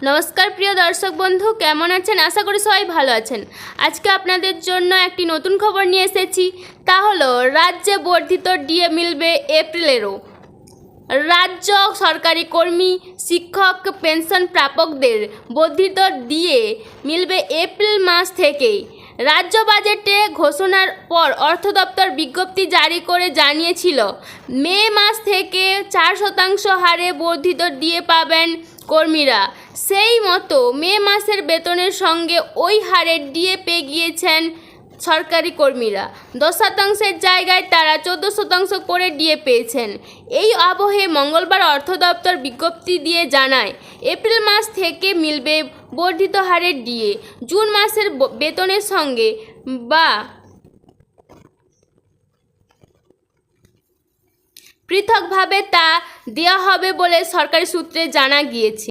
নমস্কার প্রিয় দর্শক বন্ধু, কেমন আছেন? আশা করি সবাই ভালো আছেন। আজকে আপনাদের জন্য একটি নতুন খবর নিয়ে এসেছি, তা হলো রাজ্যে বর্ধিত ডিএ মিলবে এপ্রিলেরও। রাজ্য সরকারি কর্মী, শিক্ষক, পেনশন প্রাপকদের বর্ধিত ডিএ মিলবে এপ্রিল মাস থেকেই। রাজ্য বাজেটে ঘোষণার পর অর্থ দপ্তর বিজ্ঞপ্তি জারি করে জানিয়েছিল, মে মাস থেকে 4% হারে বর্ধিত ডিএ পাবেন কর্মীরা। সেই মতো মে মাসের বেতনের সঙ্গে ওই হারে ডিএ পেয়ে গিয়েছেন সরকারি কর্মীরা। 10%-এর জায়গায় তারা 14% করে ডিএ পেয়েছেন। এই আবহে মঙ্গলবার অর্থ দপ্তর বিজ্ঞপ্তি দিয়ে জানায়, এপ্রিল মাস থেকে মিলবে বর্ধিত হারের ডিএ। জুন মাসের বেতনের সঙ্গে বা পৃথকভাবে তা দেওয়া হবে বলে সরকারি সূত্রে জানা গিয়েছে।